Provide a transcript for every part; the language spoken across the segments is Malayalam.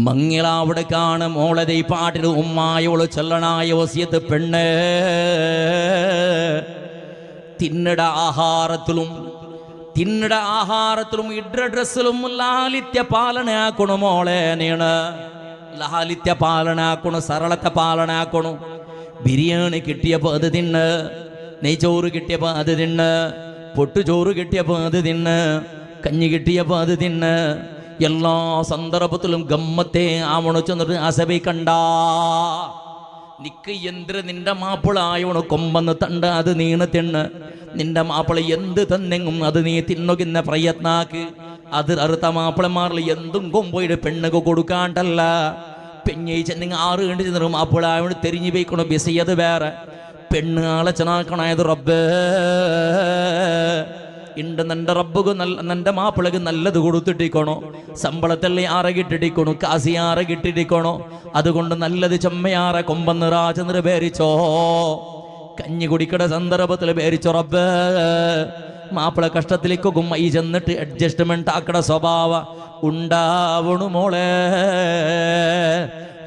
മങ്ങിളവിടെ കാണും മോളെ പാട്ടിന് ഉമ്മായോള് ചൊല്ലണായ വസിയത്ത് പെണ്ണ് തിന്നട ആഹാരത്തിലും ഇഡ്ര ഡ്രസ്സിലും ലാലിത്യ പാലനാക്കണു മോളെ നീണ് ലാലിത്യ പാലനാക്കണു സരളത്തെ പാലനാക്കണു ബിരിയാണി കിട്ടിയപ്പോൾ അത് തിന്ന് നെയ്ച്ചോറ് കിട്ടിയപ്പോൾ അത് തിന്ന് പൊട്ടുചോറ് കിട്ടിയപ്പോൾ അത് തിന്ന് കഞ്ഞി കിട്ടിയപ്പോൾ അത് തിന്ന് എല്ലാ സന്ദർഭത്തിലും ഗമ്മത്തെ ആവണു ചെന്നിട്ട് അസബി കണ്ട നിക്ക് എന്ത് നിന്റെ മാപ്പിളായോണ് കൊമ്പന്ന് തണ്ട് അത് നീണ് തിണ്ണ് നിന്റെ മാപ്പിള എന്ത് തന്നെങ്ങും അത് നീ തിന്നുകിന്ന പ്രയത്നാക്ക് അത് അറുത്ത മാപ്പിളമാരിൽ എന്തും കൊമ്പോയിട്ട് പെണ്ണുക്ക് കൊടുക്കാണ്ടല്ല പെഞ്ഞി ചെന്നിങ് 6 കണ്ടി ചെന്നു മാപ്പിളായോട് തെരിഞ്ഞു പോയിക്കണോ ബിസിയത് വേറെ പെണ്ണ് ആളച്ചനാക്കണായത് റബ്ബേ ഇണ്ട് നിന്റെ റബ്ബുക്ക് നിന്റെ മാപ്പിളക്ക് നല്ലത് കൊടുത്തിട്ടിക്കണോ ശമ്പളത്തല്ലേ ആറകിട്ടിട്ടിക്കണു കാസി ആറകിട്ടിട്ടിക്കണോ അതുകൊണ്ട് നല്ലത് ചെമ്മയാറ കൊമ്പന്ന് രാജനിർ പേരിച്ചോ കഞ്ഞി കുടിക്കട സന്ദർഭത്തിൽ പേരിച്ചോ റബ്ബേ മാപ്പിള കഷ്ടത്തിലേക്കും ഈ ചെന്നിട്ട് അഡ്ജസ്റ്റ്മെന്റ് ആക്കട സ്വഭാവ ഉണ്ടാവണു മോളെ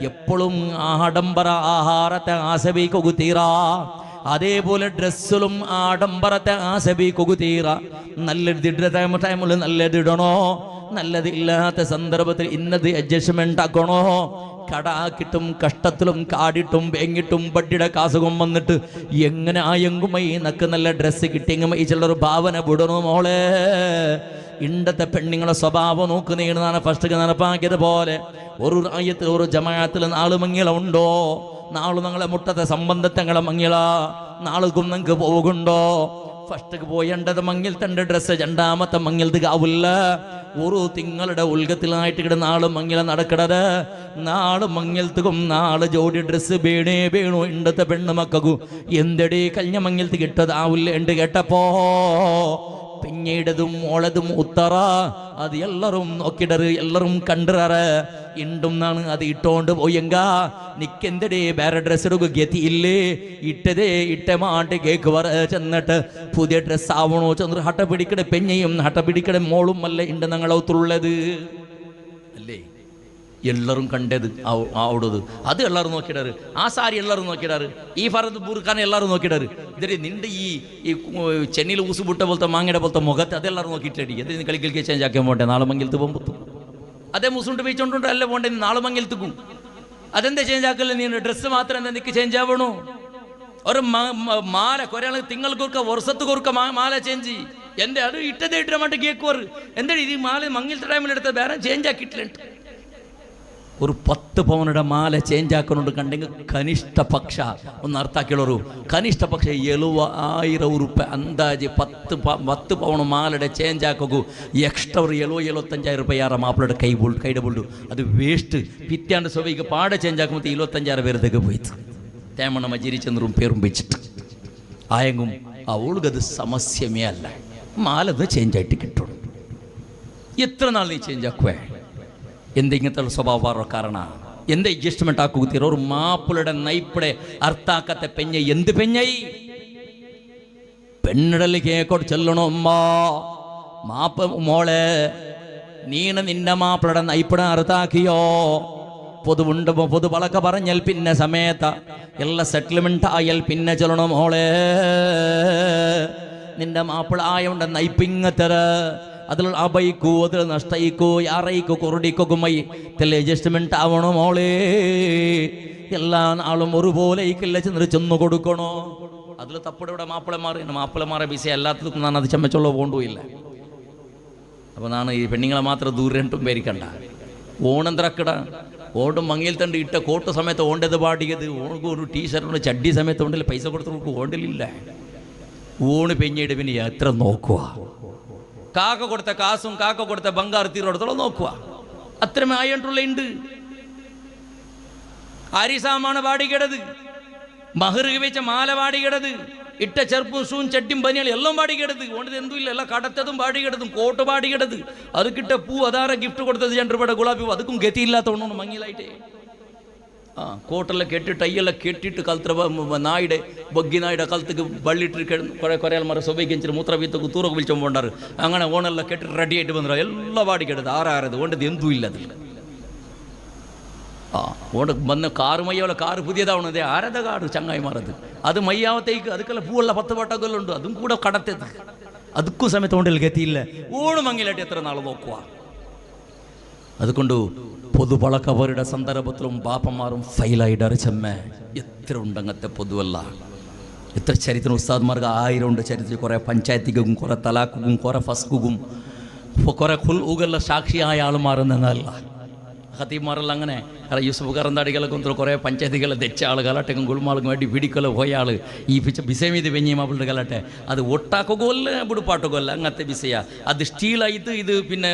എപ്പോഴും ആഡംബര ആഹാരത്തെ ആസബിക്കു തീരാ അതേപോലെ ഡ്രസ്സിലും ആഡംബരത്തെ ആസബിക്കു തീരാ നല്ലത് ടൈമിൽ നല്ലതിടണോ നല്ലതില്ലാത്ത സന്ദർഭത്തിൽ ഇന്നത് അഡ്ജസ്റ്റ്മെന്റ് ആക്കണോ കടാക്കിട്ടും കഷ്ടത്തിലും കാടിട്ടും വെങ്ങിട്ടും ബഡ്ഡിയുടെ കാസുകം വന്നിട്ട് എങ്ങനെ ആയെങ്കുമൈ നക്ക് നല്ല ഡ്രസ്സ് കിട്ടിയെങ്കുമൈ ചിലർ ഭാവന വിടണോ മോളെ ഇണ്ടത്തെ പെണ്ണുങ്ങളെ സ്വഭാവം നോക്കുന്നതാണ് ഫസ്റ്റ് നടപ്പാക്കിയത് പോലെ ഒരു രാജ്യത്തിൽ ഒരു ജമാഅത്തിൽ 4 മങ്ങിള ഉണ്ടോ നാളെ ഞങ്ങളെ മുട്ടത്തെ സംബന്ധത്തങ്ങളെ മങ്ങിള നാളുക്കും നിങ്ങൾക്ക് പോകുണ്ടോ ഫസ്റ്റ് പോയേണ്ടത് മങ്ങിൽ തൻ്റെ ഡ്രസ്സ് രണ്ടാമത്തെ മങ്ങിലത് ആവില്ല ഒരു തിങ്ങളുടെ ഉൽഗത്തിലായിട്ട് ഇവിടെ 4 മങ്ങില നടക്കണത് 4 മങ്ങിലത്തും 4 ജോഡി ഡ്രസ്സ് വേണു ഇണ്ടത്തെ പെണ്ണ് മക്കു എന്തടി കഴിഞ്ഞ മങ്ങിലത്ത് കിട്ടതാവില്ല ഉണ്ട് കേട്ടപ്പോ പിന്നീടതും മോളതും ഉത്തറ അത് എല്ലാരും നോക്കിടറ് എല്ലാരും കണ്ടറ് ഇണ്ടും നാണ് അത് ഇട്ടോണ്ട് പോയെങ്ക നിക്കെന്തടേ വേറെ ഡ്രസ്സ് എടുക്കുക ഗതിയില്ലേ ഇട്ടതേ ഇട്ടമാണ്ട് കേക്ക് വര ചെന്നിട്ട് പുതിയ ഡ്രസ്സ് ആവണോ ചെന്നിട്ട് ഹട്ട പിടിക്കട പെഞ്ഞയും ഹട്ട പിടിക്കട മോളും അല്ല ഉണ്ട് ഞങ്ങളൊത്തുള്ളത് അല്ലേ എല്ലാവരും കണ്ടത് അവിടത് അത് എല്ലാവരും നോക്കിയിടാറ് ആ സാരി എല്ലാവരും നോക്കിയിടാറ് ഈ ഫറദ് ബുർഖാനെ എല്ലാവരും നോക്കിയിടാറ് ഇതിന് നിന്റെ ഈ ചെന്നിയിൽ ഊസുപുട്ട പോലത്തെ മാങ്ങയുടെ പോലത്തെ മുഖത്ത് അതെല്ലാവരും നോക്കിയിട്ടടി അതിന് കളിക്കലിക്ക് ചേഞ്ച് ആക്കാൻ പോട്ടെ 4 മങ്ങിലത്ത് പോകുമ്പോൾ അതേ മുസുണ്ട് വെച്ചോണ്ടുണ്ട് അല്ലേ പോണ്ടേ 4 മങ്ങിലത്തുക്കും അതെന്താ ചേഞ്ച് ആക്കല്ലേ നീ ഡ്രസ്സ് മാത്രം എന്താ നിനക്ക് ചേഞ്ച് ആവണോ ഒരു മാല കുറേ തിങ്ങൾക്ക് കൊടുക്ക വർഷത്ത് കൊടുക്ക മാല ചേഞ്ച് എൻ്റെ അത് ഇട്ടതേ ഇട്ടാൻ വേണ്ടി കേക്കുവർ എന്താ ഇത് മാല മങ്ങിലത്തെ ടൈമിൽ എടുത്ത വേറെ ചേഞ്ച് ആക്കിയിട്ടില്ല ഒരു 10 പവനുടെ മാല ചേഞ്ച് ആക്കുന്നുണ്ട് കണ്ടെങ്കിൽ കനിഷ്ഠ പക്ഷ ഒന്ന് അർത്ഥാക്കിയുള്ളൊരു കനിഷ്ഠ പക്ഷ 70,000 ഉറുപ്പ അന്താജ് 10 പവണ് മാലയുടെ ചേഞ്ച് ആക്കൂ എക്സ്ട്രാ ഒരു 75,000 രൂപ യാറ മാപ്പിളയുടെ കൈയുടെ ബോൾഡു അത് വേസ്റ്റ് പിറ്റാണ്ട് സ്വഭാവിക്ക് പാടെ ചേഞ്ച് ആക്കുമ്പോൾ 25,000 പേരത്തേക്ക് പോയിട്ട് തേമണ മജിരി ചെന്നറും പേരും വെച്ചിട്ട് ആയെങ്കും അവൾക്കത് സമസ്യമേ അല്ല മാലത് ചേഞ്ച് ആയിട്ട് കിട്ടുള്ളൂ എത്ര നാൾ നീ ചേഞ്ച് ആക്കുവേ എന്തെങ്കിലത്തെ സ്വഭാവ കാരണ എന്ത് അഡ്ജസ്റ്റ്മെന്റ് ആക്കുക ഒരു മാപ്പിളുടെ നൈപ്പിടെ അർത്ഥാക്കത്തെ പെഞ്ഞ എന്ത് പെഞ്ഞായി പെണ്ണിടല് കേക്കോട്ട് ചെല്ലണോ അമ്മ മാപ്പ് മോളെ നീണ നിന്റെ മാപ്പിളുടെ നൈപ്പിടെ അർത്ഥാക്കിയോ പൊതു വളക്ക പറഞ്ഞാൽ പിന്നെ സമയത്ത എല്ലാ സെറ്റിൽമെന്റ് ആയാൽ പിന്നെ ചെല്ലണോ മോളെ നിന്റെ മാപ്പിള ആയോണ്ട് നൈപ്പിങ്ങത്തര അതിൽ അബൈക്കൂ അതിൽ നഷ്ടയിക്കൂ യാറയിക്കൂ കുറുടിക്കുമൈ തെല്ല അഡ്ജസ്റ്റ്മെന്റ് ആവണോ മോളെ എല്ലാ നാളും ഒരുപോലെ ചെന്ന് കൊടുക്കണോ അതിൽ തപ്പടെ ഇവിടെ മാപ്പിളമാരെ ബിസി അല്ലാത്തതും ഞാൻ അത് ചമ്മച്ചുള്ള പോണ്ടുമില്ല അപ്പോൾ ഞാൻ ഈ പെണ്ണുങ്ങളെ മാത്രം ദൂരം പേരിക്കണ്ട ഓണെന്തറക്കട ഓണ്ടും മങ്ങിയിൽ തണ്ട് ഇട്ട കോട്ട് സമയത്ത് ഓണ്ടത് പാടിയത് ഓണക്ക് ഒരു ടീഷർട്ടുണ്ട് ചഡ്ഡി സമയത്ത് ഓണ്ടില്ല പൈസ കൊടുത്ത് ഓണ്ടിലില്ല ഊണ് പെഞ്ഞിട്ട് പിന്നെ എത്ര നോക്കുക കാക്ക കൊടുത്ത കാസും കാക്ക കൊടുത്ത ബംഗാർ തീരോടത്തോളം നോക്കുക അത്രമേ ആയിട്ടുള്ള ഉണ്ട് ആരിസാമാണ് പാടിക്കിടത് മഹർ വെച്ച മാല പാടിക്കിടത് ഇട്ട ചെറുപ്പും ഷൂവും ചട്ടിയും പനികളും എല്ലാം പാടിക്കിടത് ഓണ്ടത് എന്തും ഇല്ല എല്ലാം കടത്തതും പാടിക്കിടതും കോട്ട് പാടിക്കിടത് അത് കിട്ട പൂ അതാറെ ഗിഫ്റ്റ് കൊടുത്തത് 2 രൂപയുടെ ഗുലാബി പൂ അതുക്കും ഗതിയില്ലാത്തോണ്ട് മങ്ങിലായിട്ടേ കോട്ടെല്ലാം കെട്ടിട്ട് അയ്യെല്ലാം കെട്ടിട്ട് കൽത്ര നായുടെ ബഗ്ഗി നായുടെ കലത്തേക്ക് ബള്ളിട്ട് കുറേ മറ സ്വഭാവിക്കിച്ചിട്ട് മൂത്ര വീത്തക്ക് തൂറൊക്കെ വിളിച്ചോ പോണ്ടാറ് അങ്ങനെ ഓണെല്ലാം കെട്ടിട്ട് റെഡി ആയിട്ട് വന്നിട്ട് എല്ലാ പാടിക്കെടുത്ത് ആറാറത് ഓണ്ടത് എന്തും ഇല്ല അതിൽ ആ ഓട് വന്ന് കാറ് മയ്യാവല്ല, കാറ് പുതിയതാവണത് ആരത കാറ് ചങ്ങായിമാരത്, അത് മയ്യാവത്തേക്ക് അതുക്കല്ല പൂവുള്ള 10 വട്ടക്കൊല്ലുണ്ട്, അതും കൂടെ കടത്തത്, അതുക്കും സമയത്ത് കൊണ്ടിൽ ഗതിയില്ല. ഓണ് മങ്ങിലായിട്ട് എത്ര നാൾ നോക്കുക. അതുകൊണ്ട് പൊതുപളക്കവരുടെ സന്ദർഭത്തിലും ബാപ്പന്മാരും ഫെയിലായിട്ട് അരച്ചമ്മ എത്ര ഉണ്ടങ്ങത്തെ പൊതുവല്ല. എത്ര ചരിത്രം ഉസ്താദ്മാർക്ക് 1000 ഉണ്ട് ചരിത്രത്തിൽ. കുറേ പഞ്ചായത്തിക്കും കുറേ തലാക്കും കുറേ ഫസ്കും കുറേ ഖുൽഉകളുടെ സാക്ഷിയായ ആളുമാരെന്നല്ല ഖത്തീബ്മാരെല്ലാം. അങ്ങനെ യൂസുഫ് കറന്താടികളെ കൊണ്ടുള്ള കുറേ പഞ്ചായത്തികളെ തെച്ച ആൾ കലാട്ടേക്കും ഗുൾമാൾക്കും വേണ്ടി പിടിക്കല പോയ ആൾ ഈ പിച്ച ബിസമീത് വെഞ്ഞിമാപ്പിളുടെ കലാട്ടെ അത് ഒട്ടാക്കൊല്ല ബുടുപ്പാട്ടൊല്ല അങ്ങനത്തെ ബിസയ. അത് സ്റ്റീലായിട്ട് ഇത് പിന്നെ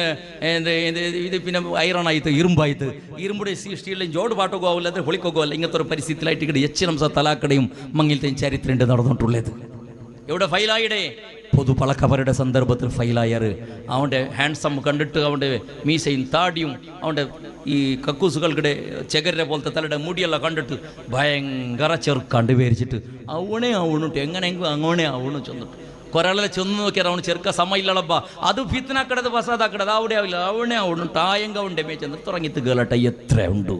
ഇത് പിന്നെ ഐറണായിട്ട് ഇരുമ്പായിട്ട് ഇരുമ്പുടെ സ്റ്റീലിലും ജോഡ് പാട്ടൊക്കെ ആവില്ല, അത് പൊളിക്കൊക്കെ അല്ല. ഇങ്ങനത്തെ ഒരു പരിസ്ഥിതിയിലായിട്ട് ഇവിടെ എച്ചിനംസ തലാക്കടയും മങ്ങിലത്തെയും ചരിത്രമുണ്ട് നടന്നിട്ടുള്ളത്. എവിടെ ഫൈലായിടെ പൊതുപളക്കവരുടെ സന്ദർഭത്തിൽ ഫൈലായർ അവൻ്റെ ഹാൻഡ്സം കണ്ടിട്ട് അവൻ്റെ മീശയും താടിയും അവൻ്റെ ഈ കക്കൂസുകൾക്കിടെ ചെകര പോലത്തെ തലയുടെ മുടിയെല്ലാം കണ്ടിട്ട് ഭയങ്കര ചെറുക്കാണ്ട് പേരിച്ചിട്ട് അവണേ ആവണിട്ട് എങ്ങനെയെങ്കിലും അങ്ങനെ ആവണു ചെന്നിട്ട് കുറേ ചെന്ന് നോക്കിയാൽ അവന് ചെറുക്ക സമയില്ലളപ്പാ അത് ഫിത്തനാക്കടത് ഫസാദാക്കടത് അവിടെ ആവില്ല അവണേ ആവണിട്ട് ആയെങ്ക അവൻ്റെ മേച്ചെന്ന് തുടങ്ങിയിട്ട് കേളട്ടെ എത്ര ഉണ്ട്.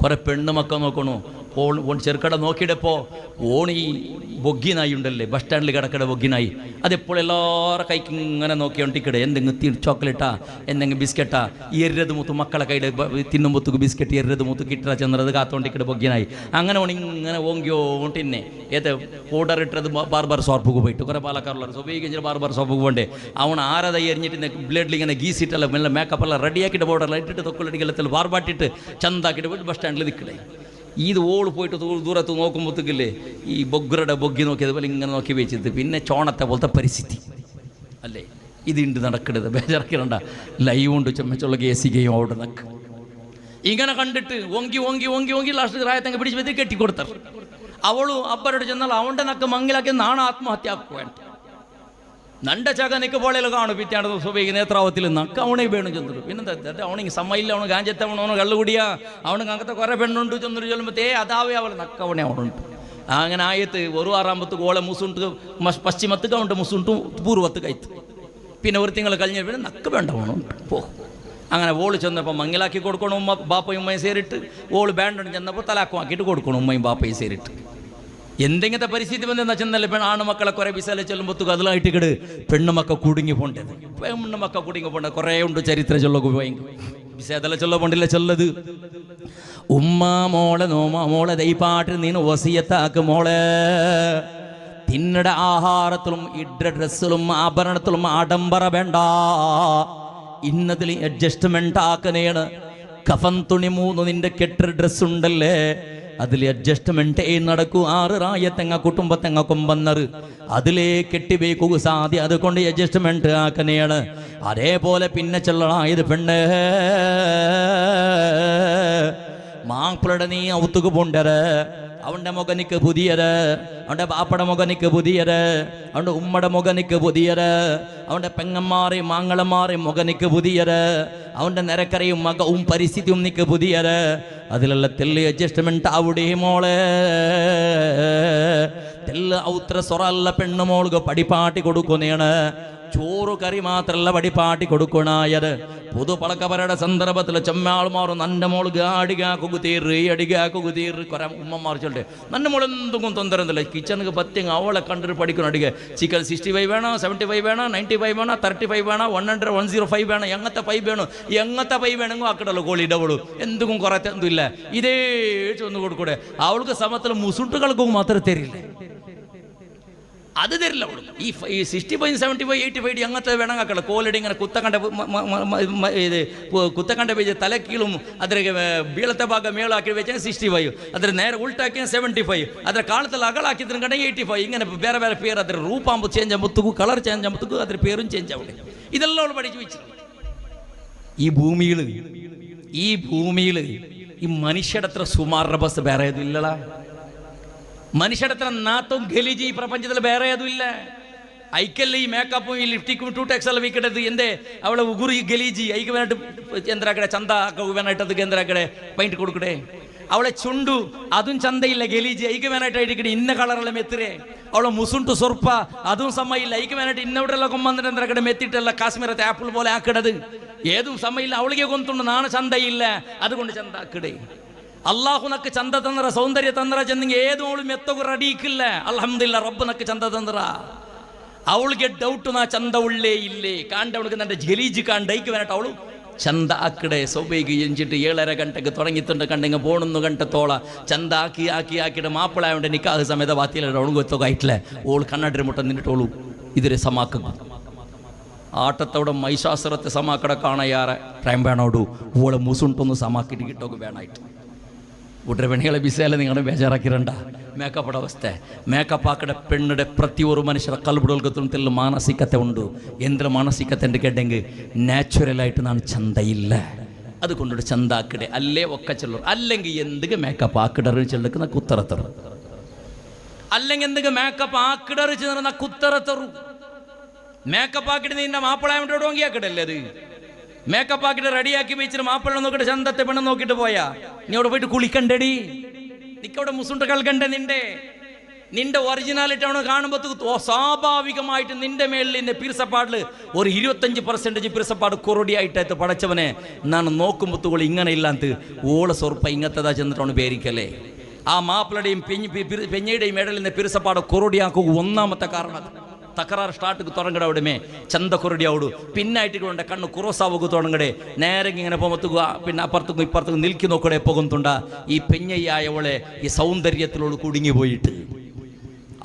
കുറേ പെണ്ണുമക്കൾ നോക്കണു ഓൺ ചെറുക്കട നോക്കിയിടപ്പോൾ ഓണി ബൊഗ്ഗിനായി ഉണ്ടല്ലേ, ബസ് സ്റ്റാൻഡിൽ കിടക്കട ബൊഗ്ഗിനായി, അതെപ്പോൾ എല്ലാവരുടെ കൈക്ക് ഇങ്ങനെ നോക്കിയോണ്ടിക്കടെ എന്തെങ്കിലും ചോക്ലേറ്റാ എന്തെങ്കിലും ബിസ്ക്കറ്റാ എരത് മൂത്ത് മക്കളെ കയ്യിൽ തിന്നുമ്പൊത്തുക്ക് ബിസ്ക്കറ്റ് എരത് മൂത്ത് കിട്ടാ ചെന്നത് കാത്തോണ്ടിക്കടെ ബൊഗ്ഗിനായി. അങ്ങനെ ഇങ്ങനെ ഓങ്കിയോണ്ടിന്നെ ഏത് പൗഡർ ഇട്ടത് ബാർബർ ഷോപ്പിക്ക് പോയിട്ട് കുറേ പാലക്കാറുള്ള ഉപയോഗിക്കുന്ന ബാർബർ ഷോപ്പിക്ക് പോകണ്ടേ അവൻ ആരതായി എറിഞ്ഞിട്ട് ബ്ലേഡിൽ ഇങ്ങനെ ഗീസിട്ടല്ല മെല്ലെ മേക്കപ്പെല്ലാം റെഡിയാക്കിയിട്ട് പൗഡർ ഇട്ടിട്ട് തൊക്കുള്ളടിക്കലത്തിൽ ബാർബാട്ടിട്ട് ചന്താക്കിയിട്ട് പോയിട്ട് ബസ് സ്റ്റാൻഡിൽ നിൽക്കണേ. ഇത് ഓള് പോയിട്ട് ദൂരത്ത് നോക്കുമ്പോഴത്തേക്കില്ലേ ഈ ബൊഗ്ഗറുടെ ബൊഗ്ഗി നോക്കിയതുപോലെ ഇങ്ങനെ നോക്കി വെച്ചിട്ട് പിന്നെ ചോണത്തെ പോലത്തെ പരിസ്ഥിതി അല്ലേ ഇതുണ്ട് നടക്കരുത്. ബേജാറാക്കിടണ്ട, ലൈവ് കൊണ്ട് ചെമ്മച്ചുള്ള കേസിക്കുകയും അവിടെ നിൽക്ക് ഇങ്ങനെ കണ്ടിട്ട് ഓങ്കി ഓങ്കി ഓങ്കി ഓങ്കി ലാസ്റ്റ് റായത്തങ്ങ് പിടിച്ച് വെച്ച് കെട്ടിക്കൊടുത്തർ. അവളും അബ്ബരോട് ചെന്നാൽ അവൻ്റെ നക്ക് മങ്ങിലാക്കി നാണ ആത്മഹത്യ വേണ്ട നണ്ട ചക നിക്ക് പോളയിൽ കാണും പിറ്റാണ്ട് ദിവസം ഉപയോഗിക്കുന്ന നേത്രാവത്തിൽ നക്ക് അവണേ വേണം ചെന്നിട്ട് പിന്നെന്താ അവണെങ്കിൽ സമയില്ല അവന് ഗാഞ്ചത്തവണോ കള്ളുകൂടിയാ അവനക്ക് അങ്ങനത്തെ കുറേ പെണ്ണുണ്ട് ചെന്നിട്ട് ചൊല്ലുമ്പോൾ അതാവേ അവൾ നക്കവണേ അവളുണ്ട്. അങ്ങനെ ആയത്ത് ഒരു 6 ഓളെ മുസുണ്ട് പശ്ചിമത്ത് അവൻ്റെ മുസുണ്ട് പൂർവ്വത്ത് കയത്ത് പിന്നെ ഒരു തിങ്കൾ കഴിഞ്ഞ പിന്നെ നക്ക് വേണ്ട അവനുണ്ട് പോ. അങ്ങനെ ഓള് ചെന്നപ്പോൾ മങ്ങിലാക്കി കൊടുക്കണം ഉമ്മ ബാപ്പയും ഉമ്മയും സേരിട്ട്, ഓള് ബാൻഡും ചെന്നപ്പോൾ തലാക്കുമാക്കിയിട്ട് കൊടുക്കണം ഉമ്മയും ബാപ്പയും സേരിട്ട്. എന്തെങ്കിലത്തെ പരിസ്ഥിതി ബന്ധം ചെന്നല്ലേ ആണുമക്കളെ കുറേ വിസല ചെല്ലുമ്പോൾ അതിലായിട്ട് കിട് പെണ്ണുമക്ക കുടുങ്ങി പോണ്ടത് പെണ്ണുമക്ക കുടുങ്ങി പോണ്ടത് കുറേ ഉണ്ട് ചരിത്ര ചൊല്ലൊക്കെ വിസേതല ചൊല്ല പോണ്ടില്ല ചൊല്ലത്. ഉമ്മ മോളെ നോമ മോളെ ദൈപ്പാട്ട് നീന് വസിയത്താക്ക് മോളെ തിന്നട ആഹാരത്തിലും ഇഡ്ര ഡ്രസ്സിലും ആഭരണത്തിലും ആഡംബര വേണ്ട, ഇന്നതിൽ അഡ്ജസ്റ്റ്മെന്റ് ആക്കണേണ്. കഫൻ തുണി 3 നിന്റെ കെട്ട ഡ്രസ് ഉണ്ടല്ലേ അതിൽ അഡ്ജസ്റ്റ്മെന്റ് നടക്കൂ. 6 റായത്തെങ്ങ കുടുംബത്തെങ്ങ കൊമ്പന്നറ് അതിലേ കെട്ടിവേക്കൂ സാധ്യ അതുകൊണ്ട് അഡ്ജസ്റ്റ്മെന്റ് ആക്കനെയാണ്. അതേപോലെ പിന്നെ ചെല്ലണായത് പെണ്ണ് മാപ്പിളയുടെ നീ ഔത്തുക്ക് പോണ്ടര് അവൻ്റെ മുഖനിക്ക് പുതിയത്, അവൻ്റെ ബാപ്പയുടെ മുഖനിക്ക് പുതിയത്, അവൻ്റെ ഉമ്മയുടെ മുഖനിക്ക് പുതിയത്, അവൻ്റെ പെങ്ങന്മാരെയും മാങ്ങളന്മാരെയും മുഖനിക്ക് പുതിയത്, അവൻ്റെ നിരക്കരയും മകവും പരിസ്ഥിതിയും നിക്ക് പുതിയത്. അതിലുള്ള തെല്ല് അഡ്ജസ്റ്റ്മെന്റ് അവിടെ മോളെ തെല്ല് ഔത്ര സ്വറല്ല പെണ്ണു മോൾക്ക് പടിപ്പാട്ടി കൊടുക്കുന്നതാണ്. ചോറ് കറി മാത്രമല്ല പടിപ്പാട്ടി കൊടുക്കണായത്. പൊതുപളക്കവരുടെ സന്ദർഭത്തിൽ ചെമ്മാൾമാറും നൻ്റെ മോൾക്ക് അടികാക്കുകുതീറ് അടികാക്കുകുതീറ് കുറേ ഉമ്മമാർ ചൊല്ലേ നൻ്റെ മോൾ എന്തും തൊന്തരന്നില്ല കിച്ചണിക്ക് പറ്റിയെങ്കിൽ അവളെ കണ്ടിട്ട് പഠിക്കണം. അടിക്കുക ചിക്കൻ 65 വേണം, 75 വേണം, 95 വേണം, 35 വേണം, 100 105 വേണം, എങ്ങനത്തെ 5 വേണം, എങ്ങനത്തെ 5 വേണമെങ്കിൽ ആക്കടല്ലോ കോളിയുടെ അവള് എന്തും കുറച്ച് എന്തുമില്ല ഇതേ ചൊന്ന് കൊടുക്കൂടെ. അവൾക്ക് സമത്തിൽ മുസുട്ടുകൾക്കും മാത്രമേ തരില്ല, അത് തരില്ല അവള്. ഈ 65 75 85 അങ്ങനത്തെ വേണമെങ്കിൽ കോലടി ഇങ്ങനെ കുത്തക്കണ്ട പേജ് തലക്കീളും അದ್ರ ಬೀಳത്തെ ಭಾಗ ಮೇಳಾಕಿ വെച്ചാൽ 65, ಅದ್ರ ನೇರ ಉಲ್ಟಾಕಿ 75, ಅದ್ರ ಕಾಳದಲ್ಲಿ ಅಗಳಾಕಿದ್ರ ಕಡೆ 85. ഇങ്ങനെ ಬೇರೆ ಬೇರೆ പേര് ಅದ್ರ ರೂಪಾಂಬು ಚೇಂಜ್ ಆಗುತ್ತಗೂ ಕಲರ್ ಚೇಂಜ್ ಆಗುತ್ತಗೂ ಅದ್ರ പേരും ചേഞ്ച് ആവട്ടെ. ഇതെല്ലാം അവൾ പഠിച്ചു വെച്ചു. ഈ ഭൂമിയിൽ ഈ മനുഷ്യരുടെ അത്ര സുമാറിന്റെ ബസ് വേറെ ഏതും ഇല്ലടാ. മനുഷ്യരുടെ അത്ര നാത്തും ഗലീജി ഈ പ്രപഞ്ചത്തിൽ വേറെ ഏതും ഇല്ല. ഐക്കല്ല ഈ മേക്കപ്പും ഈ ലിഫ്റ്റിക്കും 2X എല്ലാം വിൽക്കട്ടത് എന്തേ അവളെ ഉಗುರು ഈ ഗലീജി ഐക്ക് വേണ്ടിട്ട് എന്തിനാക്കടെ ചന്ത വേണായിട്ടത് എന്തിനാക്കടെ പൈൻറ്റ് കൊടുക്കടേ. ಅವಳ ಚುಂಡು ಅದನ್ ಚಂದ ಇಲ್ಲ ಗೆಲೀಜಿ ಐಕ ವೇನಾയിട്ട് ಇಡಿಕಡೆ ಇನ್ನ ಕಲರ್ ಎಲ್ಲ ಮೆತ್ತಿರೆ ಅವಳ ಮುಸುಂಟು ಸ್ವಲ್ಪ ಅದು ಸಮ ಇಲ್ಲ ಐಕ ವೇನಾയിട്ട് ಇನ್ನವರೆಲ್ಲ ಕೊಂಬಂದ್ರೆ ಅಂದ್ರೆ ಕಡೆ ಮೆತ್ತಿಟ್ಟೆಲ್ಲ ಕಾಶ್ಮೀರത്തെ ಆಪಲ್ പോലെ ആക്കടത് ഏതും സമയില്ല. അവളിಗೆ ಗೊಂತುಂಡು ನಾನು ಚಂದ ಇಲ್ಲ അതുകൊണ്ട് ಚಂದ ಆಕಡೆ ಅಲ್ಲಾಹು ನಕ್ಕೆ ಚಂದ ತಂದ್ರ ಸೌಂದರ್ಯ ತಂದ್ರ ಜನ್ನಿಗೆ ಏದೋಳು ಮೆತ್ತಗು ರಡೀಕಿಲ್ಲ. ಅಲ್ಹಮ್ದುಲಿಲ್ಲ ರಬ್ಬ ನಕ್ಕೆ ಚಂದ ತಂದ್ರ ಅವಳಿಗೆ ಡೌಟು ನಾ ಚಂದ ಉಳ್ಳೇ ಇಲ್ಲೇ ಕಾಂಡ ಅವಳಿಗೆ ನನ್ನ ಗಲೀಜು ಕಾಂಡೈക്ക് വേണ്ടിട്ട് അവള് ചന്ത ആക്കിടെ സൊബൈക്ക് എഞ്ചിട്ട് 7:30 ഗಂಟೆಗೆ തുടങ്ങിയിട്ടുണ്ട് കണ്ടെങ്കിൽ 11 ಗಂಟೆ തോള ചന്ത ആക്കിടെ മാപ്പിളായോണ്ട് നിക്കാഹ് സമയത്ത് വാത്തിയില്ല അവಳು ಗೊತ್ತಾಗೈಟ್ಲೆ ഓള് കണ്ണാടിരെ മുട്ട നിന്നിട്ടോളൂ ഇതിരെ സമാക്കും ആട്ടത്തോടെ മൈശാസുരത്തെ സമാക്കട കാണായാറെ ടൈം വേണോടു ഓളെ മുസുണ്ടൊന്ന് സമാക്കിട്ട് കിട്ടോക്ക് വേണമായിട്ട് കൂട്ടരെ പെണ്ണുകളെ ബിസേല നിങ്ങളുടെ ബേജാറാക്കിരണ്ട മേക്കപ്പ് അവസ്ഥ മേക്കപ്പ് ആക്കടെ പെണ്ണിടെ പ്രതി ഒരു മനുഷ്യരെ കൽബുടൽക്കത്തും തെല്ല് മാനസികത ഉണ്ട് എന്തൊരു മാനസികത ഉണ്ട് കേട്ടെങ്കിൽ നാച്ചുറലായിട്ട് നാണ് ചന്തയില്ല അതുകൊണ്ടൊരു ചന്ത ആക്കിടെ അല്ലേ ഒക്കെ ചെല്ലു അല്ലെങ്കിൽ എന്തൊക്കെ മേക്കപ്പ് ആക്കിടറി ചെല്ലുന്ന കുത്തറത്തറു അല്ലെങ്കിൽ എന്തൊക്കെ മേക്കപ്പ് ആക്കിടറി ചെന്ന കുത്തറത്തറു മേക്കപ്പ് ആക്കിട്ട് നിന്റെ മാപ്പിളായോട് ഓങ്ങിയാക്കിടല്ലേ അത് മേക്കപ്പ് ആക്കിട്ട് റെഡിയാക്കി വെച്ചിട്ട് മാപ്പിള നോക്കിയിട്ട് ചന്തത്തെ പെണ്ണ് നോക്കിയിട്ട് പോയാ നീ അവിടെ പോയിട്ട് കുളിക്കണ്ടടി നിക്കവിടെ മുസുണ്ട കളിക്കണ്ടേ നിന്റെ ഒറിജിനാലിറ്റി അവനെ കാണുമ്പോൾ സ്വാഭാവികമായിട്ട് നിന്റെ മേളിൽ നിന്റെ പിരിസപ്പാടിൽ ഒരു 25% പിരിസപ്പാട് കൊറോടിയായിട്ട് പടച്ചവനെ ഞാൻ നോക്കുമ്പോൾ ഇങ്ങനെ ഇല്ലാത്ത ഓളെ സ്വറുപ്പ ഇങ്ങനത്തതാ ചെന്നിട്ടാണ് പേരിക്കല്ലേ ആ മാപ്പിളയുടെയും പെഞ്ഞയുടെയും ഇടയിൽ നിന്ന് പിരിസപ്പാട് കൊറോടിയാക്കുക ഒന്നാമത്തെ കാരണം തകരാറ് സ്റ്റാർട്ട് തുടങ്ങട അവിടെമേ ചന്ത കൊറടി അവിടെ പിന്നായിട്ട് കണ്ണ് കുറസാവുക തുടങ്ങടെ നേരെ ഇങ്ങനെ പോകുമ്പോൾ പിന്നെ അപ്പുറത്തും ഇപ്പുറത്തും നിൽക്കി നോക്കടെ പോകുന്നുണ്ട ഈ പെഞ്ഞയ്യായവളെ ഈ സൗന്ദര്യത്തിലോട് കുടുങ്ങി പോയിട്ട്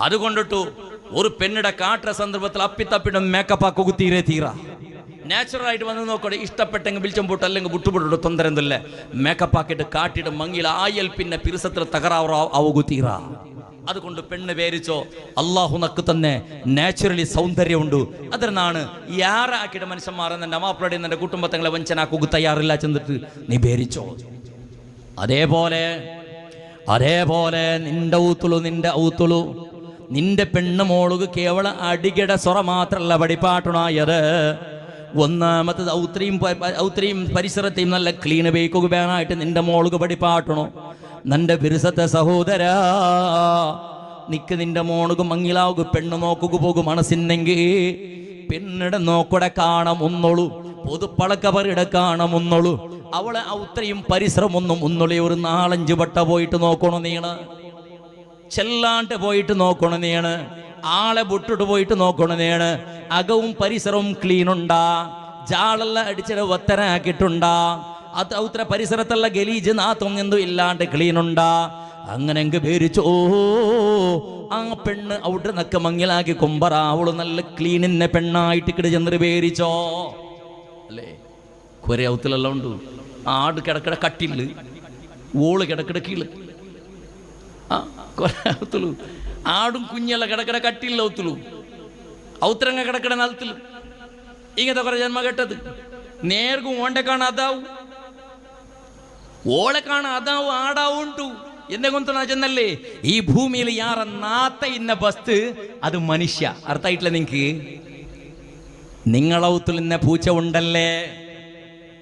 അതുകൊണ്ടിട്ടു ഒരു പെണ്ണിടെ കാട്ടുന്ന സന്ദർഭത്തിൽ അപ്പിത്തപ്പിടം മേക്കപ്പ് ആക്കുക തീരാ നാച്ചുറലായിട്ട് വന്ന് നോക്കടെ ഇഷ്ടപ്പെട്ടെങ്കിൽ വിളിച്ചും പോട്ട് അല്ലെങ്കിൽ വിട്ടുപോട്ടോ തൊന്തര എന്തല്ലേ മേക്കപ്പ് ആക്കിയിട്ട് കാട്ടിയിട്ട് മങ്ങിയിൽ ആയൽ പിന്നെ പിരിസത്തിൽ തകരാറാവുക തീരാ അതുകൊണ്ട് പെണ്ണ് പേരിച്ചോ അള്ളാഹു നക്ക് തന്നെ നാച്ചുറലി സൗന്ദര്യമുണ്ട് അതിനാണ് യാറാക്കിയിട്ട് മനുഷ്യന്മാർ എൻ്റെ അമ്മാപ്പളുടെയും എൻ്റെ കുടുംബത്തങ്ങളെ വഞ്ചനാക്കുക തയ്യാറില്ല ചെന്നിട്ട് നീ പേരിച്ചോ അതേപോലെ നിന്റെ ഔത്തുളു നിന്റെ പെണ്ണ് മോളുക കേവല അടികട സ്വറ മാത്രല്ല പഠിപ്പാട്ടണായത് ഒന്നാമത്തത് ഔത്രയും പരിസരത്തെയും നല്ല ക്ലീൻ ബേക്കുക വേണമായിട്ട് നിന്റെ മോളുക പഠിപ്പാട്ടണോ നിന്റെ ബിരുസത്തെ സഹോദര നിക്ക് നിന്റെ മോണുക മങ്ങിലാവുക പെണ്ണ് നോക്കുക പോകും മനസ്സിന്നെങ്കിൽ പെണ്ണിടെ നോക്കടെ കാണുന്നോളൂ പൊതുപ്പളക്കവരുടെ കാണുന്നോളൂ അവളെ ഔത്രയും പരിശ്രമൊന്നും ഒന്നുള്ളേ ഒരു 4-5 വട്ട പോയിട്ട് നോക്കണോ നീണ് ചെല്ലാണ്ട് പോയിട്ട് നോക്കണോ നീണ് ആളെ വിട്ടിട്ട് പോയിട്ട് നോക്കണോ നീണ് അകവും പരിസരവും ക്ലീൻ ഉണ്ടാ ജാളെല്ലാം അടിച്ചിട്ട് ഒത്തനാക്കിയിട്ടുണ്ടാ അത് ഔത്ര പരിസരത്തുള്ള ഗലീജ് നാത്തൊന്നും എന്തും ഇല്ലാണ്ട് ക്ലീൻ ഉണ്ടാ അങ്ങനെങ്ക് പേരിച്ചോ ആ പെണ്ണ് അവിടെ നക്ക മങ്ങിലാക്കി കൊമ്പറ അവള് നല്ല ക്ലീനിന്നെ പെണ്ണായിട്ട് ഇക്കടെ ചെന്നിട്ട് പേരിച്ചോ അല്ലേ കുറെ ഔത്തിലെല്ലാം ഉണ്ട് ആട് കിടക്കിട കട്ടില് ഓള് കിടക്കിട കീള് ആ കുറെ ഔത്തുള്ളൂ ആടും കുഞ്ഞല്ല കിടക്കിട കട്ടില്ല ഔത്തുള്ളൂ ഔത്രങ്ങ കിടക്കിട നിലത്തില് ഇങ്ങനത്തെ കുറെ ജന്മ കെട്ടത് നേർക്കും ഓണ്ടെ കാണാതാവും ഓളെ കാണാതാവും ആടാവും ഉണ്ടു എന്നെ കൊണ്ടാ ചെന്നല്ലേ ഈ ഭൂമിയിൽ യാറ നാത്ത ഇന്ന ബസ്ത് അത് മനുഷ്യ അർത്ഥായിട്ടില്ല നിങ്ങക്ക് നിങ്ങളൗത്തിൽ ഇന്ന പൂച്ച ഉണ്ടല്ലേ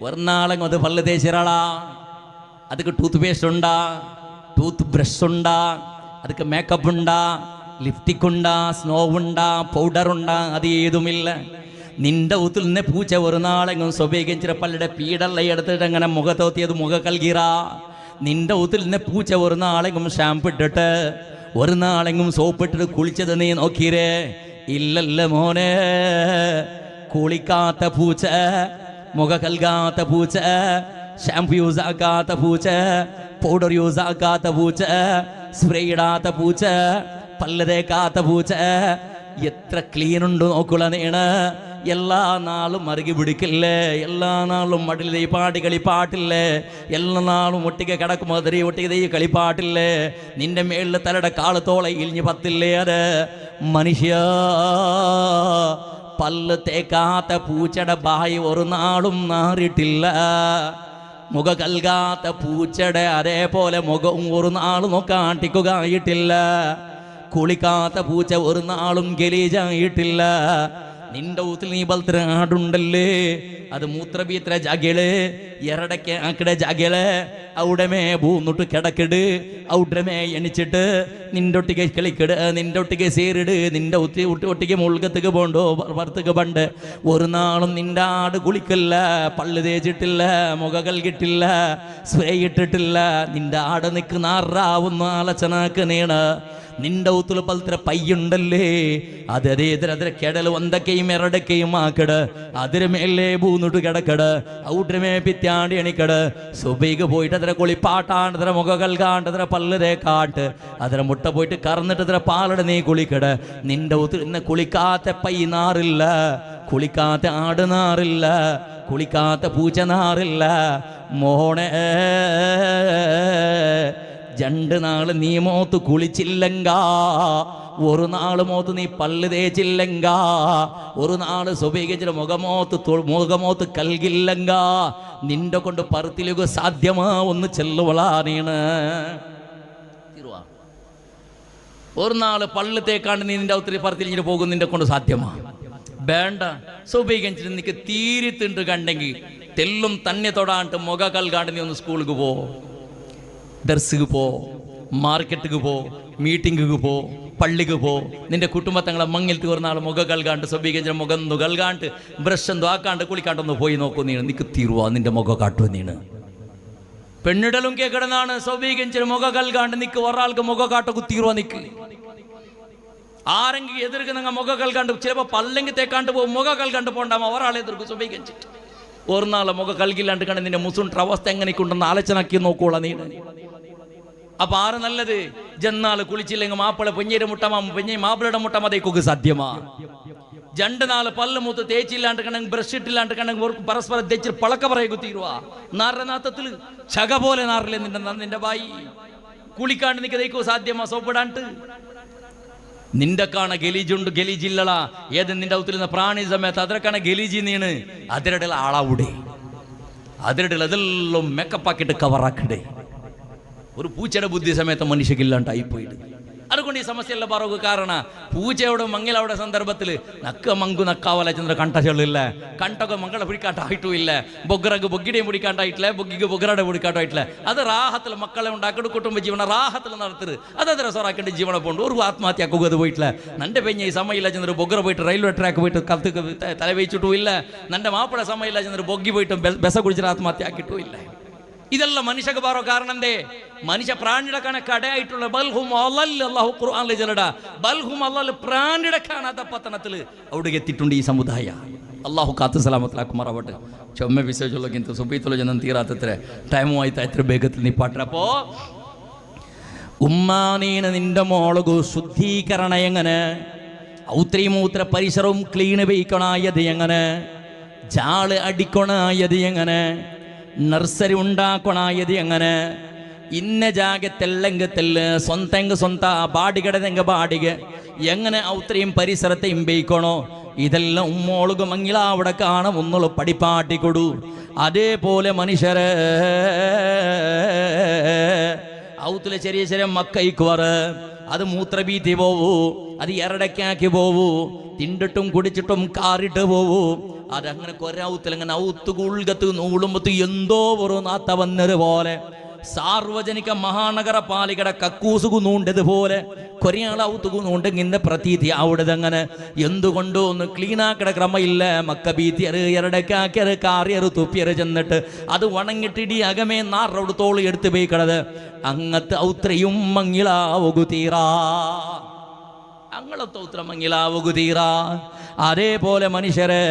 ഒന്നാളെങ്കും അത് പല്ല് തേച്ചിറാളാ ಅದಕ್ಕೆ ಟೂತ್ ಪೇಸ್ಟ್ ಉಂಡಾ ಟೂತ್ ಬ್ರಷ್ ಉಂಡಾ ಅದಕ್ಕೆ ಮೇಕಪ್ ಉಂಡಾ ലിപ്സ്റ്റിക് ഉണ്ടാ സ്നോ ഉണ്ടാ പൗഡർ ഉണ്ടാ അത് ഏതുമില്ല നിന്റെ ഊത്തിൽ നിന്ന് പൂച്ച ഒരു നാളെങ്കും സ്വഭേഗിച്ചിര പല്ലുടെ പീഡല്ല എടുത്തിട്ട് അങ്ങനെ മുഖത്തോത്തിയത് മുഖ കൽകീറ നിന്റെ ഊത്തിൽ നിന്ന് പൂച്ച ഒരു നാളെങ്കും ഷാമ്പു ഇട്ടിട്ട് ഒരു നാളെങ്കും സോപ്പ് ഇട്ടിട്ട് കുളിച്ചത് നീ നോക്കിയേ ഇല്ലല്ല മോനെ കുളിക്കാത്ത പൂച്ച മുഖ കൽകാത്ത പൂച്ച ഷാമ്പു യൂസ് ആക്കാത്ത പൂച്ച പൗഡർ യൂസ് ആക്കാത്ത പൂച്ച സ്പ്രേ ഇടാത്ത പൂച്ച പല്ല് തേക്കാത്ത പൂച്ച എത്ര ക്ലീൻ ഉണ്ട് നോക്കുള്ള നീണ് എല്ലാ നാളും മറുകി പിടിക്കില്ലേ എല്ലാ നാളും മടിൽ ഈ പാടി കളിപ്പാട്ടില്ലേ എല്ലാ നാളും ഒട്ടിക കിടക്കും അതിരി ഒട്ടിക ഈ കളിപ്പാട്ടില്ലേ നിന്റെ മേളിൽ തലയുടെ കാളത്തോളെ ഇലിഞ്ഞ് പത്തില്ലേ അത് മനുഷ്യ പല്ല് തേക്കാത്ത പൂച്ചയുടെ ബായി ഒരു നാളും നാറിയിട്ടില്ല മുഖ കൽകാത്ത പൂച്ചയുടെ അതേപോലെ മുഖവും ഒരു നാളും നോക്കാട്ടിക്കുക ആയിട്ടില്ല കുളിക്കാത്ത പൂച്ച ഒരു നാളും ഗലീജായിട്ടില്ല നിന്റെ ഊത്തിൽ നീ ബൽത്ര ആടുണ്ടല്ലേ ಅದು ಮೂತ್ರಬೀತ್ರ ಜಾಗೆಳೆ ಎರಡಕ್ಕೆ ಆ ಕಡೆ ಜಾಗೆಳೆ ಔಡಮೆ ಬೂನುಟ್ಟು ಕೆಡಕಿಡು ಔಡ್ರಮೆ ಎಣಿಚಿಟ್ಟು ನಿಂಡೊಟ್ಟಿಗೆ കളിക്കിട് നിന്റെ സേരിട് നിന്റെ ഒട്ടിಗೆ മുൾകത്തുക്ക് പോണ്ടോ വറുത്തുക്ക് പണ്ട് ഒരു നാളും നിന്റെ ആട് കുളിക്കില്ല പള്ളു തേച്ചിട്ടില്ല മുഖ കൽകിട്ടില്ല സ്പ്രേ ഇട്ടിട്ടില്ല നിന്റെ ആട് നിൽക്കുന്ന ആറാവുന്ന ആലോചനക്ക് നീണ് നിന്റെ ഊത്തുല് പലത്ര പയ്യുണ്ടല്ലേ അതേതര ಕೆಡಲು ಒಂದಕ್ಕೆയും ಎರಡಕ್ಕೆയും ಆಕಡ ಅದರ ಮೇಲೆ ಬೂನುಟ್ಟು ಕೆಡಕಡ ಔಡ್ರಮೇ ಪಿತ್ಯಾಡಿ ಎಣಿಕಡ സുബൈക്ക് പോയിട്ട് ಅದರ കുളിപ്പാട്ടാണ്ട് ಅದರ മുഖ കൽകാണ്ട് ಅದರ പല്ല് തേക്കാട്ട് ಅದರ മുട്ട പോയിട്ട് കറന്നിട്ട് ಅದರ പാലട നീ കുളിക്കട നിന്റെ ഊത്തിൽ ഇന്ന് കുളിക്കാത്ത പയ്യനാറില്ല കുളിക്കാത്ത ആടുനാറില്ല കുളിക്കാത്ത പൂച്ചനാറില്ല മോണേ രണ്ട് നാള് നീ മോത്ത് കുളിച്ചില്ലെങ്ക ഒരു നാള് മോത്ത് നീ പല്ല് തേച്ചില്ലെങ്ക ഒരു നാള് സുബൈകിച്ചിട്ട് മുഖമോത്ത് കൽകില്ലെങ്ക നിന്റെ കൊണ്ട് പറത്തിലേക്ക് സാധ്യമാ ഒന്ന് ചെല്ലുവളാണീണ് ഒരു നാള് പല്ല് തേക്കാണ്ട് നീ നിന്റെ ഒത്തിരി പറത്തിലിഞ്ഞിട്ട് പോകും നിന്റെ കൊണ്ട് സാധ്യമാ വേണ്ട സുബൈകിച്ചിട്ട് നിനക്ക് തീരിത്തിണ്ട് കണ്ടെങ്കിൽ തെല്ലും തന്നെ തൊടാണ്ട് മുഖ കൽകാണ്ട് നീ ഒന്ന് സ്കൂളിലേക്ക് പോ ദർസുക്ക് പോ മാർക്കറ്റുക്ക് പോ മീറ്റിംഗുക്ക് പോ പള്ളിക്ക് പോ നിന്റെ കുടുംബത്തങ്ങളെ മങ്ങിൽ തീർന്നാൾ മുഖ കൽകാണ്ട് സുബൈകിച്ചിട്ട് മുഖം കൽകാണ്ട് ബ്രഷ് എന്തോ ആക്കാണ്ട് കുളിക്കാണ്ടൊന്ന് പോയി നോക്കൂ നീ നിനക്ക് തീരുവാ നിന്റെ മുഖ കാട്ടു നീണ് പെണ്ണിടലും കേക്കിടന്നാണ് സുബൈകിച്ചിട്ട് മുഖ കൽകാണ്ട് നിക്ക് ഒരാൾക്ക് മുഖ കാട്ടൊക്കെ തീരുവാ നിക്ക് ആരെങ്കിലും എതിർക്ക് നിങ്ങൾ മുഖ കൽകാണ്ട് ചിലപ്പോൾ പല്ലെങ്കിൽ തേക്കാണ്ട് പോകും മുഖ കൽകാണ്ട് പോണ്ടാമോ ഒരാളെ എതിർക്കും സുബൈകിച്ചിട്ട് ഒരു നാളെ മുഖ കൽകില്ലാണ്ട് കണ്ട് നിന്റെ മുസുണ്ട അവസ്ഥ എങ്ങനെയൊക്കെയുണ്ടെന്ന് ആലോചനാക്കി നോക്കോളാം നീ അപ്പൊ ആറ് നല്ലത് ജന്നാള് കുളിച്ചില്ലെങ്കിൽ മാപ്പിള പെഞ്ഞയുടെ മുട്ടമാ പെഞ്ഞ മാപ്പിളയുടെ മുട്ടമതേക്കൊക്കെ സാധ്യമാ രണ്ട് നാള് പല്ല് മൂത്ത് തേച്ചില്ലാണ്ട് കണ്ടെങ്കിൽ ബ്രഷ് ഇട്ടില്ലാണ്ട് കണ്ടെങ്കിൽ പരസ്പരം തെച്ചിട്ട് പളക്ക പറയുക തീരുവാ നാരനാഥത്തില് ചക പോലെ നാറില്ലേ നിന്റെ ബായി കുളിക്കാണ്ട് നിനക്ക് തേക്കോ സാധ്യമാ സോപ്പിടാണ്ട് നിന്റെ കാണ ഗലീജുണ്ട് ഗലീജില്ലള ഏത് നിന്റെ ഔത്തിരുന്ന പ്രാണി സമയത്ത് അതിരക്കാണ് ഗലീജി നീണ് അതിരുടെ ആളാവൂടെ അതിരുടെ അതെല്ലാം മേക്കപ്പാക്കിട്ട് കവറാക്കടേ ഒരു പൂച്ചയുടെ ബുദ്ധി സമയത്ത് മനുഷ്യക്കില്ലാണ്ടായിപ്പോയിട്ട് അതുകൊണ്ട് ഈ സമസ്യയെല്ലാം പറയുക കാരണം പൂച്ചയോട് മംഗലവിടെ സന്ദർഭത്തിൽ നക്ക മങ്കു നക്കാവല ചന്ദ്ര കണ്ട ചെള്ളില്ല കണ്ടൊക്കെ മംഗളെ പിടിക്കാണ്ടായിട്ടും ഇല്ല ബൊഗ്രക്ക് ബൊഗ്ഗിടെയും പിടിക്കാണ്ടായിട്ടില്ല ബൊഗ്ഗിക്ക് ബൊഗ്രയുടെ പിടിക്കാണ്ടായിട്ടില്ല അത് റാഹത്തിൽ മക്കളെ ഉണ്ടാക്കിയിട്ട് കുടുംബ ജീവന റാഹത്തിൽ നടത്തരുത് അതത്ര സൊറാക്കേണ്ട ജീവനെ പോണ്ട് ഒരു ആത്മഹത്യ ആക്കുക പോയിട്ടില്ല നന്റെ പെഞ്ഞ ഈ സമയമില്ല ചന്ദ്ര ബൊഗ്ര പോയിട്ട് റെയിൽവേ ട്രാക്ക് പോയിട്ട് കത്ത് തലവെച്ചിട്ടും ഇല്ല നന്റെ മാപ്പിള സമയമില്ല ചന്ദ്ര ബൊഗ്ഗി പോയിട്ടും ബെസ കുടിച്ചിട്ട് ആത്മഹത്യ ആക്കിയിട്ടും ഇല്ല ഇതെല്ലാം മനുഷ്യക്ക് പറോ കാരണം എന്തേ മനുഷ്യ പ്രാണിയുടെ കടയായിട്ടുള്ള ബൽഹും അല്ലാഹു ഖുർആനിൽ ജലട ബൽഹും അല്ലാഹു പ്രാണിയുടെ കാണാത്ത പത്തനത്തിൽ അവിടെ എത്തിയിട്ടുണ്ട് ഈ സമുദായ അള്ളാഹു കാത്തു സലാമത്തിലാക്കുമാറാവട്ടെ ചൊമ്മ വിശേഷമുള്ളക്ಕಿಂತ സുബൈത്തുള്ള ജനം തീരാത്തത്ര ടൈമു ആയിട്ട് എത്ര വേഗത്തിൽ നീ പാട്ടപ്പോ ഉമ്മാനീന നിന്റെ മോളകു ശുദ്ധീകരണ എങ്ങനെ ഔത്രീമൂത്ര പരിസരവും ക്ലീൻ വയ്ക്കണായത് എങ്ങനെ ജാള് അടിക്കണായത് എങ്ങനെ നഴ്സറി ഉണ്ടാക്കണായത് എങ്ങനെ ഇന്ന ജാഗത്തെല്ലെങ്കിൽ തെല്ല് സ്വന്തം ബാടികടതെങ്ക ബാടിക എങ്ങനെ ഔത്രയും പരിസരത്തെയും ബയിക്കണോ ഇതെല്ലാം ഉമ്മോളുക മങ്ങില അവിടെ കാണാം ഒന്നുള്ള പഠിപ്പാട്ടിക്കൊടു അതേപോലെ മനുഷ്യരെ ഔത്തിലെ ചെറിയ ചെറിയ മക്കൈക്കുവർ അത് മൂത്രഭീതി പോവൂ അത് എരടക്കാക്കി പോവൂ തിണ്ടിട്ടും കുടിച്ചിട്ടും കാറിട്ട് പോവൂ അതങ്ങനെ കൊരൗത്തിലങ്ങനെ ഔത്ത് കുൾഗത്ത് നൂളുമ്പത്ത് എന്തോ ഒരു നാത്ത വന്നത് പോലെ സാർവജനിക മഹാനഗര പാലികയുടെ കക്കൂസുകു നൂണ്ടതുപോലെ കൊരയാൾ ഔത്തുകു നൂണ്ടെങ്കിന്റെ പ്രതീതി അവിടെതങ്ങനെ എന്തുകൊണ്ടോ ഒന്ന് ക്ലീനാക്കട ക്രമയില്ല മക്ക ബീത്തിയറ് എരടക്കാക്കിയറ് കാറിയറ് തുപ്പിയറ് ചെന്നിട്ട് അത് വണങ്ങിട്ടിടി അകമേ നാറോടുത്തോളി എടുത്തു പോയി കിടത് അങ്ങത്തെ ഔത്രയും മങ്ങിലാവുകു തീരാ അങ്ങളത്തെ ഉത്തരം മങ്ങിലാവുകു തീരാ അതേപോലെ മനുഷ്യരെ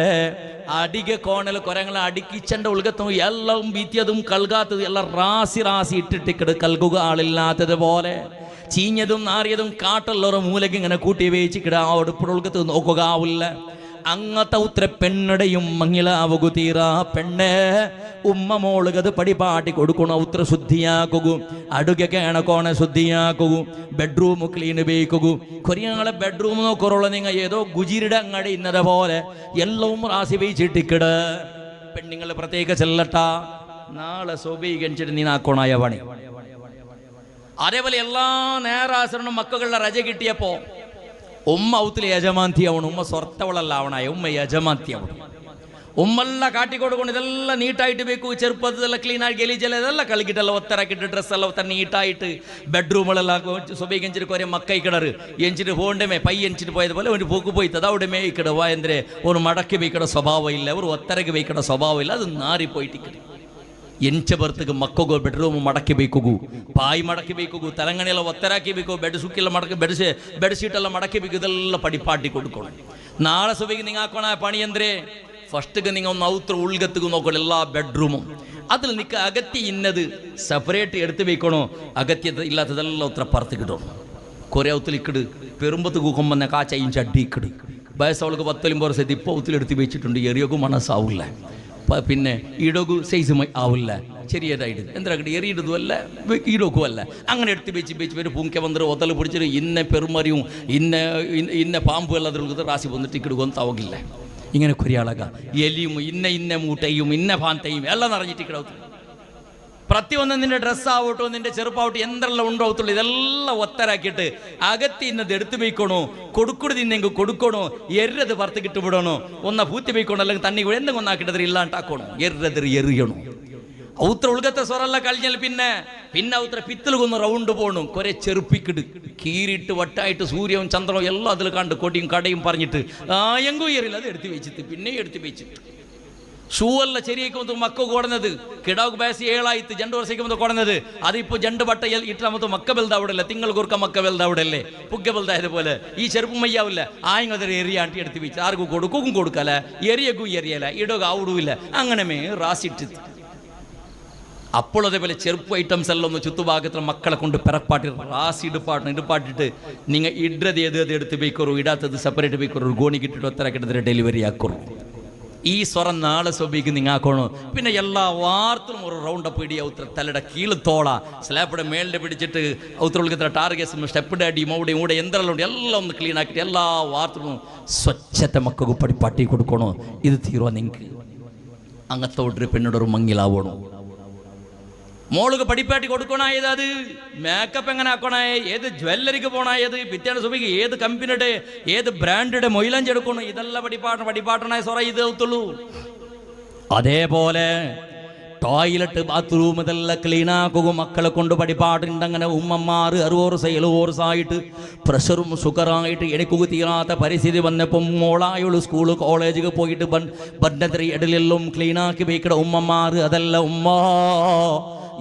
അടിക കോണൽ കൊരങ്ങളെ അടുക്കിച്ചെൻ്റെ ഉൾഗത്തും എല്ലാം ബീത്തിയതും കൽകാത്തതും എല്ലാം റാസി ഇട്ടിട്ടിക്കട് കൽകുക ആളില്ലാത്തതുപോലെ ചീഞ്ഞതും നാറിയതും കാട്ടുള്ളവരുടെ മൂലക്ക് ഇങ്ങനെ കൂട്ടി വേച്ചിക്കിട ആ ഉടുപ്പുൾഗത്ത് നോക്കുക ആവില്ല അങ്ങത്തെ ഉത്തര പെണ്ണടയും മങ്ങിലാവുകു തീരാ പെണ്ണെ ഉമ്മ മോളുകത് പടിപാട്ടി കൊടുക്കണം ഉത്തര ശുദ്ധിയാക്കുക അടുക കേണക്കോണെ ശുദ്ധിയാക്കുക ബെഡ്റൂം ക്ലീൻ ഉപയോഗിക്കുക കൊറിയാളെ ബെഡ്റൂം നോക്കുള്ള നിങ്ങൾ ഏതോ ഗുജിരിയുടെ അങ്ങടെ ഇന്നതെ പോലെ എല്ലാം റാസി വെച്ചിട്ടിക്കട് പെണ്ണുങ്ങൾ പ്രത്യേക ചെല്ലട്ട നാളെ സ്വീകരിച്ചിട്ട് നീ നാക്കോണായ പണി അതേപോലെ എല്ലാ നേരാസരണം മക്കളുടെ രജ കിട്ടിയപ്പോ ഉമ്മ ഔത്തിലെ യജമാന്തിയാവണം ഉമ്മ സ്വർത്തവളല്ല ആവണായ ഉമ്മ യജമാന്തിയാവണം ಉಮ್ಮೆಲ್ಲ ಕಾಟಿಕೊಡ್ಕೊಂಡು ಇದೆಲ್ಲ ನೀಟಾയിട്ട് ಬೇಕು, ಚೆರುಪದೆಲ್ಲ ಕ್ಲೀನಾಗಿ ಗಲೀಜೆಲ್ಲ ಇದೆಲ್ಲ ಕಳಗಿಟ್ಟೆಲ್ಲ ಒತ್ತರಾಕಿಟ್ಟು ಡ್ರೆಸ್ ಎಲ್ಲ ಒತ್ತ ನೀಟಾയിട്ട് ബെഡ്റൂമുകളെല്ല സുബൈക്ക് കുറേ മക്കൈ കിടറ് എഞ്ചിട്ട് പോകണ്ടമേ പൈ എഞ്ചിട്ട് പോയതുപോലെ ഒരു പോക്ക് പോയിത്തത് അവിടെ മേയ്ക്കിട വായന്ദ്രെ ഒരു മടക്കി വയ്ക്കട സ്വഭാവം ഇല്ല, ഒരു ഒത്തരക്ക് വയ്ക്കട സ്വഭാവം ಇಲ್ಲ, ಅದು ನಾರಿ പോയിട്ടിക്കട്. ಎಂಚ ಬರ್ತಗೆ ಮಕ್ಕಗೋ ಬೆಡ್ರೂಮ್ ಮಡಕಿ ಬೇಕುಗು, ಪಾಯಿ ಮಡಕಿ ಬೇಕುಗು, ತಲಂಗಣೆಲ್ಲ ಒತ್ತರಾಕಿ ಬೇಕು, ಬೆಡ್ ಸುಕ್ಕೆಲ್ಲ ಮಡಕಿ ಬೆಡ್ ಶೀಟೆಲ್ಲ ಮಡಕಿ ಬೇಕು, ಇದೆಲ್ಲ ಪಡಿಪಾಟಿ ಕೊಡ್ಕೊಂಡು ನಾಳೆ ಸುಬೈಗೆ ನಿಂಗೆ ಹಾಕೋಣ ಪಣಿ ಅಂದರೆ ഫസ്റ്റ് നിങ്ങൾ ഒന്ന് ഔത്ര ഉൾഗത്തുക്ക് നോക്കണം എല്ലാ ബെഡ്റൂമും. അതിൽ നിൽക്കുക അകത്തി ഇന്നത് സെപ്പറേറ്റ് എടുത്ത് വെക്കണോ, അകത്യത ഇല്ലാത്തതെല്ലാം ഉത്ര പുറത്ത് കിട്ടണം. കുറേ ഔത്തിലിക്കിട് പെരുമ്പത്ത് കൂക്കുമ്പോൾ കാച്ചയും ചട്ടിക്കിട് വയസ്സവൾക്ക് 10 വർഷത്തെ ഇപ്പോൾ ഔത്തിലെടുത്ത് വെച്ചിട്ടുണ്ട്. എറിയൊക്കെ മനസ്സാവില്ല, പിന്നെ ഈടോക്ക് സൈസ് ആവില്ല, ചെറിയതായിട്ട് എന്തിനാ എറിയിടതും അല്ല ഈടോക്കും അല്ല. അങ്ങനെ എടുത്ത് വെച്ച് ഒരു പൂങ്ക വന്നിട്ട് ഒത്തൽ പിടിച്ചിട്ട് ഇന്ന പെരുമറിയും ഇന്ന പാമ്പും എല്ലാം അതിൽ റാശി വന്നിട്ട് ഇക്കിടുകൊന്നാവില്ല. ഇങ്ങനെ കുരിയാളക എലിയും ഇന്ന മൂട്ടയും ഇന്ന പാന്തയും എല്ലാം നിറഞ്ഞിട്ട് കിടത്തുള്ളൂ. പ്രത്യൊന്നും നിന്റെ ഡ്രസ്സാവട്ടോ നിന്റെ ചെറുപ്പാവട്ടോ എന്തെല്ലാം ഉണ്ടാവത്തുള്ളൂ ഇതെല്ലാം ഒത്തരാക്കിയിട്ട് അകത്തി ഇന്നത് എടുത്തു വയ്ക്കണോ, കൊടുക്കുടു നിന്നെങ്കിൽ കൊടുക്കണോ, എരത് പുറത്ത് കിട്ടുവിടണോ, ഒന്ന പൂത്തി വയ്ക്കണോ, അല്ലെങ്കിൽ തണ്ണി കൂടെ എന്തെങ്കിലും ഒന്നാക്കിട്ടത് ഇല്ലാണ്ടാക്കണോ, എരത് എറിയണോ. ഔത്ര ഉൾഗത്തെ സ്വറല്ല കഴിഞ്ഞാൽ പിന്നെ ഔത്ര പിത്തലുകൊന്ന് റൗണ്ട് പോകണം. കുറെ ചെറുപ്പിക്കിട് കീറിയിട്ട് വട്ടായിട്ട് സൂര്യവും ചന്ദ്രവും എല്ലാം അതിൽ കണ്ട് കൊടിയും കടയും പറഞ്ഞിട്ട് എങ്കും ഏറില്ല, അത് എടുത്ത് വെച്ചിട്ട് പിന്നെ എടുത്ത് വെച്ചിട്ട് ഷൂ അല്ല ശരിയാക്കുമ്പോൾ മക്ക കൊടന്നത് കിടാവ് ബാസി 7 ആയിട്ട് 2 ವರ್ಷಕ್ಕೆ കൊടന്നത് അതിപ്പോൾ 2 ബട്ട ഇട്ടാമത്തെ മക്ക ബെൽതാവിടല്ല, തിങ്കൾ കുറുക്ക മക്ക ബെൽതാവിടല്ലേ, പുഗ്ഗ ബെൽതായതുപോലെ ഈ ചെറുപ്പം മയ്യാവില്ല. ആയങ്ങതൊരു എറിയാണ്ടി എടുത്ത് വെച്ച് ആർക്കും കൊടുക്കും കൊടുക്കല, എറിയക്കും എറിയല, ഇടക ആവിടില്ല, അങ്ങനെ റാസിട്ട്. അപ്പോൾ അതേപോലെ ചെറുപ്പ് ഐറ്റംസ് എല്ലാം ഒന്ന് ചുറ്റുഭാഗത്തിൽ മക്കളെ കൊണ്ട് പിറപ്പാട്ടി റാസി ഇടുപ്പാട്ടിട്ട് നിങ്ങൾ ഇടത് ഏത് എടുത്ത് വെക്കറു, ഇടാത്തത് സെപ്പറേറ്റ് വെക്കറു, ഗോണി കിട്ടിട്ട് ഒത്തരാക്കിട്ട് ഡെലിവറി ആക്കറു. ഈ സ്വരം നാളെ സ്വബിക്ക് നിങ്ങൾ ആക്കണോ. പിന്നെ എല്ലാ വാർത്തലും ഒരു റൗണ്ടപ്പ് ഇടി ഔത്ര തലയുടെ കീഴ് തോള സ്ലാപ്പിടെ മേളിൽ പിടിച്ചിട്ട് ഔത്ര ടാർഗറ്റ്സും സ്റ്റെപ്പിടെ അടി മൗടെയും കൂടെ എന്തെല്ലാം ഉണ്ട് എല്ലാം ഒന്ന് ക്ലീൻ ആക്കിയിട്ട് എല്ലാ വാർത്തലും സ്വച്ഛത്തെ മക്കൾക്ക് പടിപ്പാട്ടി കൊടുക്കണോ. ഇത് തീരുവാ നിങ്ങൾക്ക് അങ്ങനത്തെ ഒരു പെണ്ണോടൊരു മങ്ങിലാവണോ. മോൾക്ക് പടിപ്പാട്ടി കൊടുക്കണായത്, അത് മേക്കപ്പ് എങ്ങനെ ആക്കണേ, ഏത് ജ്വല്ലറിക്ക് പോണായത്, പിറ്റേന്ന് സുബിക്ക് ഏത് കമ്പനിയുടെ ഏത് ബ്രാൻഡിയുടെ മൊയിലഞ്ച് എടുക്കണം, ഇതെല്ലാം പടിപ്പാട്ടണായ സ്വറ ഇത് ഔത്തുള്ളൂ. അതേപോലെ ടോയ്ലറ്റ് ബാത്റൂം ഇതെല്ലാം ക്ലീനാക്കുക മക്കളെ കൊണ്ട് പടിപ്പാട്ടുണ്ടങ്ങനെ. ഉമ്മമാർ 60 വർഷമായിട്ട് പ്രഷറും ഷുഗറായിട്ട് എനിക്ക് തീരാത്ത പരിസ്ഥിതി വന്നപ്പം മോളായുള്ള സ്കൂള് കോളേജിൽ പോയിട്ട് ബന്ധത്തിരി ഇടലെല്ലാം ക്ലീനാക്കി വെക്കട ഉമ്മമാർ. അതല്ല ഉമ്മ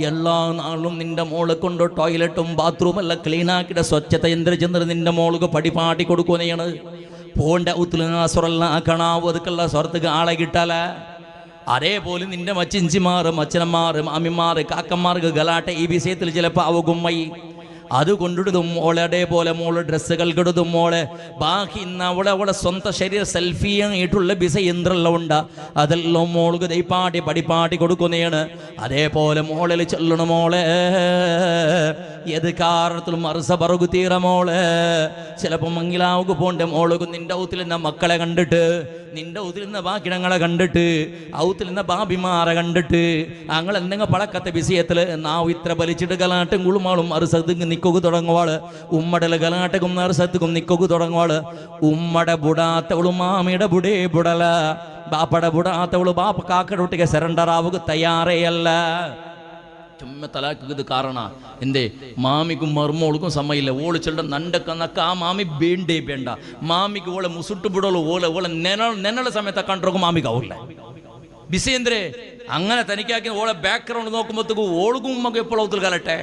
എല്ലാ നാളും നിന്റെ മോളെ കൊണ്ട് ടോയ്ലറ്റും ബാത്റൂം എല്ലാം ക്ലീനാക്കിയിട്ട് സ്വച്ഛത ചെന്നിട്ട് നിന്റെ മോൾക്ക് പടിപ്പാട്ടി കൊടുക്കുന്നതാണ്. പോണ്ട ഉത്തുല ആക്കണാവും അതുക്കുള്ള സ്വർത്തക്ക് ആളെ കിട്ടാല. അതേപോലെ നിന്റെ മച്ചിഞ്ചിമാർ അച്ഛനന്മാർ മാമിമാർ കാക്കന്മാർക്ക് ഗലാട്ട ഈ വിഷയത്തിൽ ചിലപ്പോൾ അവകുമ്മൈ അത് കൊണ്ടിടും മോളെ. അതേപോലെ മോള് ഡ്രസ്സുകൾ കിടുതും മോളെ. ബാക്കി ഇന്ന് അവളെ സ്വന്തം ശരീരം സെൽഫിയായിട്ടുള്ള ബിസ യന്ത്രമെല്ലാം ഉണ്ട്, അതെല്ലാം മോൾക്ക് ദൈപ്പാട്ടി പടിപ്പാട്ടി കൊടുക്കുന്നതാണ്. അതേപോലെ മോളിൽ ചൊല്ലണം മോളെ ഏത് കാരണത്തിലും മറുസ പറകു തീറ മോളെ. ചിലപ്പോൾ മംഗിലാവുക്ക് പോണ്ട മോൾക്ക് നിന്റെ ഔത്തിൽ നിന്ന മക്കളെ കണ്ടിട്ട്, നിന്റെ ഔത്തിൽ നിന്ന് ബാക്കിടങ്ങളെ കണ്ടിട്ട്, ഔത്തിൽ നിന്ന് ബാബിമാരെ കണ്ടിട്ട് അങ്ങനെ എന്തെങ്കിലും പഴക്കത്തെ വിഷയത്തിൽ നാവ് ഇത്ര വലിച്ചിട്ട് ഗലാട്ടും കുളുമാളും മറുസത്ത് നിക്കൊക്കെ തുടങ്ങുവാള്. ഉമ്മടല് ഗലാട്ടക്കും നറുസത്തുക്കും നിക്കൊക്കെ തുടങ്ങുവാള്. ഉമ്മടെ ബുടാത്തവളു മാമിയുടെ ബുടേ ബുടല, ബാപ്പടെ ബുടാത്തവളു ബാപ്പ കാക്കടൊട്ടിಗೆ സറണ്ടർ ആവുക തയ്യാറേയല്ല. ചുമ്മ തലാക്കുന്നത് കാരണ എന്തേ മാമിക്കും മർമോൾക്കും സമയമില്ല. ഓള് ചെല്ലുന്ന നണ്ടക്കന്നക്ക ആ മാമി ಬೇಂಡೇ ಬೇಡ. മാമിക്ക് ഓളെ മുസുട്ട് ಬಿಡೋಳು ഓളെ ನೆನಳ സമയത്ത് കണ്ടോക്കും മാമിക്ക് ആവില്ല ബിസി എന്തേ. അങ്ങനെ തനിക്കാക്കി ഓളെ ബാക്ക്ഗ്രൗണ്ട് നോക്കുമ്പോഴത്തേക്കും ഓൾക്കും ഉമ്മക്ക് എപ്പോഴും ഔത്തിൽ കലട്ടെ.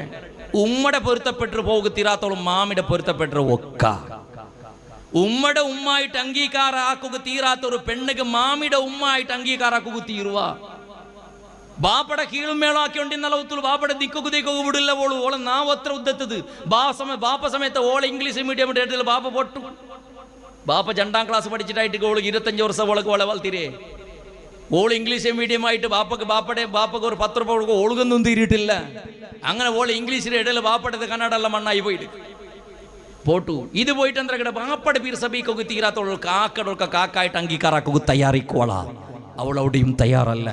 ഉമ്മടെ പൊരുത്തപ്പെട്ടു പോകുക തീരാത്തോളം മാമിയുടെ പൊരുത്തപ്പെട്ടു ഒക്ക. ഉമ്മയുടെ ഉമ്മായിട്ട് അംഗീകാരാക്കുക തീരാത്ത ഒരു പെണ്ണുക്ക് മാമിയുടെ ഉമ്മായിട്ട് അംഗീകാരാക്കുക തീരുവ. ബാപ്പടെ കീഴും മേളാക്കിയോണ്ടിന്നല്ല ഒത്തുള്ളൂ. ബാപ്പടെ ദിക്കൊക്കെ വിടില്ല ഓള്. ഓളെ നാവ് അത്ര ഉദ്ദത്തത് ബാപ്പ സമയത്ത് ഓളെ ഇംഗ്ലീഷ് മീഡിയം എടുത്തില്ല. ബാപ്പ പൊട്ടു. ബാപ്പ 2ാം ക്ലാസ് പഠിച്ചിട്ടായിട്ട് ഓള് 25 വർഷം ഓളക്ക് ഓളെ വളർത്തിരേ. ഓള് ഇംഗ്ലീഷ് മീഡിയം ആയിട്ട് ബാപ്പക്ക് ഒരു 10 രൂപ കൊടുക്കും. ഓളുകൊന്നും തീരിയിട്ടില്ല. അങ്ങനെ ഓള് ഇംഗ്ലീഷിലെ ഇടയിൽ ബാപ്പടത് കന്നഡ എല്ലാം മണ്ണായി പോയിട്ട് പോട്ടു. ഇത് പോയിട്ട് എന്താ കേട്ട ബാപ്പടെ പീർ സഭയ്ക്കൊക്കെ തീരാത്തോളൂ. കാക്കടൊക്കെ കാക്കായിട്ട് അംഗീകാരാക്കുക തയ്യാറിക്കോളാ. അവളവിടെയും തയ്യാറല്ല.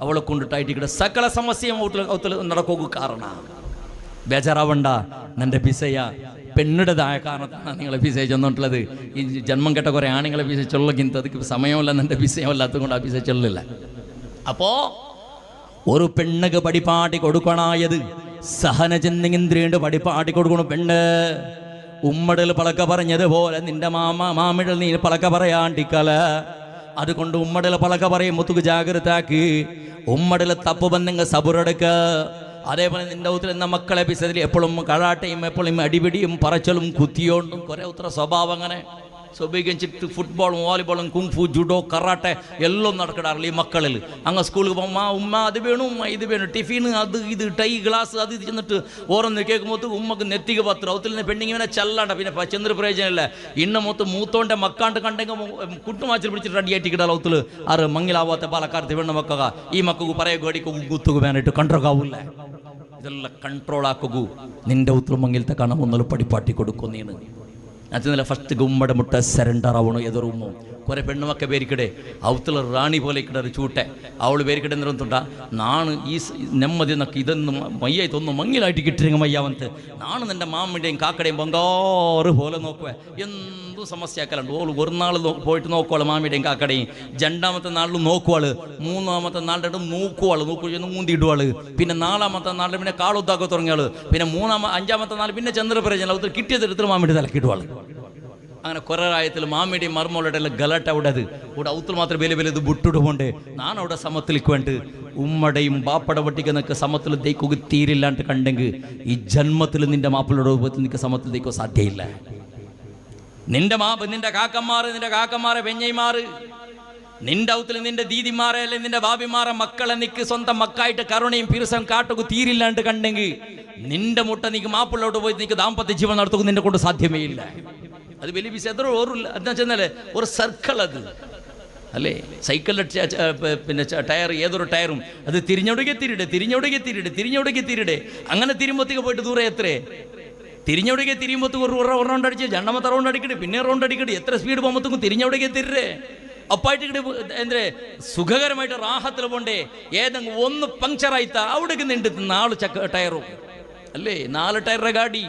അവളെ കൊണ്ടിട്ടായിട്ട് ഇവിടെ സകല സമസ്യയും നടക്കുക കാരണ. ബേജാറാവണ്ട. നിന്റെ പിസയ പെണ്ണിടേതായ കാരണത്താണ് നിങ്ങളെ വിസ ചെന്നിട്ടുള്ളത്. ഈ ജന്മം കെട്ട കുറേ ആണുങ്ങളെ വിസ ചൊല്ലിക്കുന്നത് അതിക്ക് സമയമല്ല, എൻ്റെ വിസയമല്ലാത്തത് കൊണ്ട് ആ വിസ ചൊല്ലില്ല. അപ്പോൾ ഒരു പെണ്ണുക്ക് പടിപ്പാട്ടി കൊടുക്കണായത് സഹനചന്ദ്രേണ്ട് പടിപ്പാട്ടി കൊടുക്കണം. പെണ്ണ് ഉമ്മടൽ പളക്ക പറഞ്ഞതുപോലെ നിന്റെ മാമിടൽ നീ പളക്ക പറയാണ്ടിക്കല. അതുകൊണ്ട് ഉമ്മടൽ പളക്ക പറയും മുത്തുക്ക് ജാഗ്രത ആക്കി. ഉമ്മടൽ തപ്പ് ബന്ധങ്ങൾ സബുറെടുക്ക. അതേപോലെ നിന്റെ ഉത്തര എന്ന മക്കളെ പിസതിൽ എപ്പോഴും കഴാട്ടയും എപ്പോഴും അടിപിടിയും പറച്ചലും കുത്തിയോണ്ടും കുറേ ഉത്തര സ്വഭാവം അങ്ങനെ സ്വഭാവിച്ചിട്ട് ഫുട്ബോളും വോളിബോളും കുംഫു ജുഡോ കറാട്ടെ എല്ലാം നടക്കിടാറില്ല ഈ മക്കളിൽ. അങ്ങ് സ്കൂളിൽ പോകുമ്പോൾ ഉമ്മ അത് വേണം, ഉമ്മ ഇത് വേണം, ടിഫിൻ അത് ഇത് ടൈ ഗ്ലാസ് അത് ഇത് ചെന്നിട്ട് ഓരോന്ന് കേൾക്കുമ്പോൾ ഉമ്മക്ക് നെത്തിക്ക് പത്രം അവത്തിൽ പെണ്ണിങ്ങനെ ചെല്ലാണ്ട. പിന്നെ ചെന്നൊരു പ്രയോജനമില്ല. ഇന്ന മൂത്തോൻ്റെ മക്കാണ്ട് കണ്ടെങ്കിൽ കുട്ടുമാച്ചിൽ പിടിച്ചിട്ട് റെഡിയായിട്ടിക്കിടാ അവത്തിൽ ആറ് മങ്ങിലാവാത്ത പാലക്കാരത്ത് പെണ്ണ് മക്ക ഈ മക്കൾക്ക് പറയുക അടിക്കും കുത്തുക വേനായിട്ട് കണ്ട്രോളാവില്ല. ഇതെല്ലാം കൺട്രോൾ ആക്കൂ. നിന്റെ ഉത്തരം മങ്ങിലത്തെ കാണാൻ ഒന്നും പടിപ്പാട്ടി കൊടുക്കും. നീന്ന് അതിനല്ല ഫസ്റ്റ് ഉമ്മടെ മുട്ട സറണ്ടർ ആവണോ എതിറുമ്മോ. കുറേ പെണ്ണുമൊക്കെ പേരിക്കടെ അവത്തുള്ള റാണി പോലെ ഇക്കട ചൂട്ടെ അവൾ പേരിക്കടെ എന്തിട്ടുണ്ടാ നാണ് ഈ നെമ്മതി എന്നൊക്കെ ഇതൊന്നും മയ്യായി തോന്നുന്നു മങ്ങിലായിട്ട് കിട്ടിരുങ്ങ മയ്യാവന്ത് നാണ് നിൻ്റെ മാമിൻ്റെയും കാക്കടയും ബംഗാറ് പോലെ നോക്കുക. എന്തും സമസ്യയാക്കലുണ്ട്. ഓൾ ഒരു നാൾ പോയിട്ട് നോക്കുവാൾ മാമിയുടെയും കാക്കടയും. രണ്ടാമത്തെ നാളിലും നോക്കുവാൾ. മൂന്നാമത്തെ നാളിൻ്റെ നോക്കുവാൾ നോക്കി മൂന്തിയിടുവാൾ. പിന്നെ നാലാമത്തെ നാളിൽ പിന്നെ കാളുത്താക്ക തുടങ്ങിയാൾ. പിന്നെ അഞ്ചാമത്തെ നാൾ പിന്നെ ചന്ദ്രപ്രജന അവത്തിൽ കിട്ടിയതെടുത്ത് മാമിയുടെ തലക്കിടുവാൾ. അങ്ങനെ കുറേ ആയത്തിൽ മാമിയുടെയും മർമ്മോളുടെ എല്ലാം ഗലട്ട അവിടത് ഇവിടെ ഔത്തിൽ മാത്രം വലിയ വലിയ ഇത് വിട്ടിടുകൊണ്ട് ഞാൻ അവിടെ സമത്തിലേക്ക് വേണ്ട ഉമ്മടയും ബാപ്പട വട്ടിക്കുന്നൊക്കെ സമത്തിൽ തേക്കുക തീരില്ലാണ്ട് കണ്ടെങ്കിൽ ഈ ജന്മത്തിൽ നിന്റെ മാപ്പിളുടെ രൂപത്തിൽ നിനക്ക് സമത്തിൽ തേക്കുക സാധ്യയില്ല. നിന്റെ കാക്കന്മാരെ പെഞ്ഞൈമാറ് നിന്റെ ഔത്തിൽ നിന്റെ ദീദിമാരെ അല്ലെ നിന്റെ ബാബിമാരെ മക്കളെ നിക്ക് സ്വന്തം മക്കായിട്ട് കരുണയും പിരിസം കാട്ടുക തീരില്ലാണ്ട് കണ്ടെങ്കിൽ നിന്റെ മുട്ട നിക്ക് മാപ്പിളോട്ട് പോയി നിനക്ക് ദാമ്പത്യ ജീവൻ നടത്തുക നിന്നെ കൊണ്ട് സാധ്യമേ ഇല്ല. അത് വലിയ വിഷയം എത്ര ഓർമ്മയില്ല. എന്താ ചെന്നാലേ ഒരു സർക്കിൾ അത് അല്ലേ. സൈക്കിളിൻ്റെ പിന്നെ ടയർ ഏതൊരു ടയറും അത് തിരിഞ്ഞൊടുകെ തിരിടെ അങ്ങനെ തിരുമ്പത്തേക്ക് പോയിട്ട് ദൂരെ എത്രേ തിരിഞ്ഞൊടുകെ തിരിയുമ്പോഴത്തേക്ക് ഒരു റൗണ്ട് അടിച്ച് രണ്ടാമത്തെ റൗണ്ട് അടിക്കട്ടെ പിന്നെ റൗണ്ട് അടിക്കട്ടെ എത്ര സ്പീഡ് പോകുമ്പോഴത്തേക്കും തിരിഞ്ഞൊടുകെ തിരിരേ അപ്പായിട്ട് എന്താ സുഖകരമായിട്ട് റാഹത്തിൽ പോണ്ടേ. ഏതെങ്കിലും ഒന്ന് പങ്ക്ചറായിത്താ അവിടേക്ക് നിണ്ട് 4 ടയറും അല്ലേ 4 ടയറുടെ ഗാഡി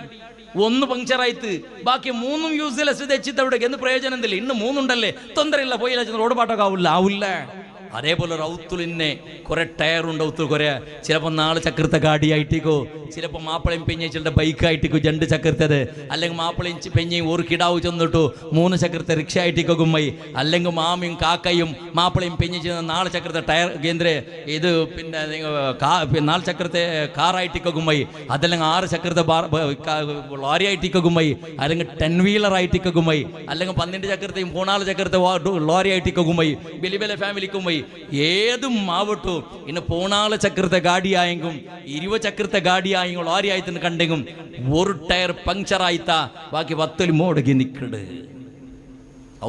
ഒന്ന് പങ്ക്ചറായിട്ട് ബാക്കി 3 യൂസ്ലെസ് തെച്ചിട്ട് അവിടേക്ക് എന്ത് പ്രയോജനം എന്തില്ല. ഇന്ന് 3 ഉണ്ടല്ലേ തൊന്തരയില്ല പോയില്ല റോഡ് പാട്ടൊക്കെ ആവില്ല. അതേപോലെ ഒരു ഔത്തുലിന്നെ കുറേ ടയറുണ്ട്. ഔത്തുൽ കുറേ ചിലപ്പോൾ 4 ചക്രത്തെ ഗാഡിയായിട്ടിക്കോ ചിലപ്പോൾ മാപ്പിളയും പെഞ്ഞയുടെ ബൈക്കായിട്ടിക്കോ 2 ചക്രത്തത് അല്ലെങ്കിൽ മാപ്പിളയും പെഞ്ഞയും ഒരു കിടാവ് ചെന്നിട്ടു 3 ചക്രത്തെ റിക്ഷ ആയിട്ടിക്കോ ഗുമ്മയി അല്ലെങ്കിൽ മാമിയും കാക്കയും മാപ്പിളയും പെഞ്ഞി ചെന്ന് 4 ചക്രത്തെ ടയർ കേന്ദ്ര ഇത് പിന്നെ 4 ചക്രത്തെ കാറായിട്ടിക്കോ ഗുമ്മയി അതല്ലെങ്കിൽ 6 ചക്രത്തെ ലോറി ആയിട്ടിക്കോ ഗുമ്മയി അല്ലെങ്കിൽ 10 വീലർ ആയിട്ടിക്കോ ഗുമ്മയി അല്ലെങ്കിൽ 12 ചക്രത്തെയും 14 ചക്രത്തെ ലോറി ആയിട്ടിക്കോ ഗുമ്മയി വലിയ വലിയ ഫാമിലിക്കുമ്മയി ഏതും ആവട്ടു. ഇന്ന് 14 ചക്രത്തെ ഗാഡിയായെങ്കും 20 ചക്രത്തെ ഗാഡിയായെങ്കിൽ ലോറി ആയിട്ട് കണ്ടെങ്കും ഒരു ടയർ പങ്ക്ചറായിത്താ ബാക്കി 10 മോടകി നിൽക്കട്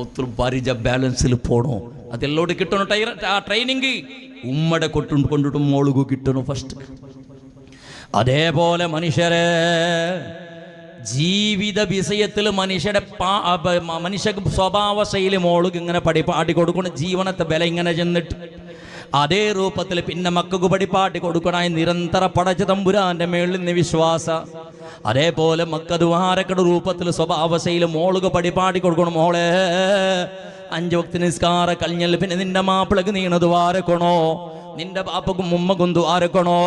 ഔത്ര പരിച ബാലൻസിൽ പോണോ അതെല്ലോട് കിട്ടണോ ടയർ ആ ട്രെയിനിങ് ഉമ്മടെ കൊണ്ടിട്ട് മോളുകു കിട്ടണോ ഫസ്റ്റ്. അതേപോലെ മനുഷ്യരെ ജീവിത വിഷയത്തിൽ മനുഷ്യ സ്വഭാവ ശൈലി മോളുക്ക് ഇങ്ങനെ പടിപ്പാട്ടി കൊടുക്കണം. ജീവനത്തെ വില ഇങ്ങനെ ചെന്നിട്ട് അതേ രൂപത്തിൽ പിന്നെ മക്കൾക്ക് പടിപ്പാട്ടി കൊടുക്കണായി നിരന്തര പടച്ച തമ്പുരാന്റെ മേളിൽ നിന്ന് വിശ്വാസ. അതേപോലെ മക്കത് ആരക്കട രൂപത്തിൽ സ്വഭാവ ശൈലി മോളുക്ക് പടിപ്പാട്ടി കൊടുക്കണം. മോളെ 5 വക്ത നിസ്കാര കഴിഞ്ഞാൽ പിന്നെ നിന്റെ മാപ്പിളക്ക് നീണത് ആരക്കണോ നിന്റെ പാപ്പക്കും ഉമ്മക്കും ആരക്കണോ.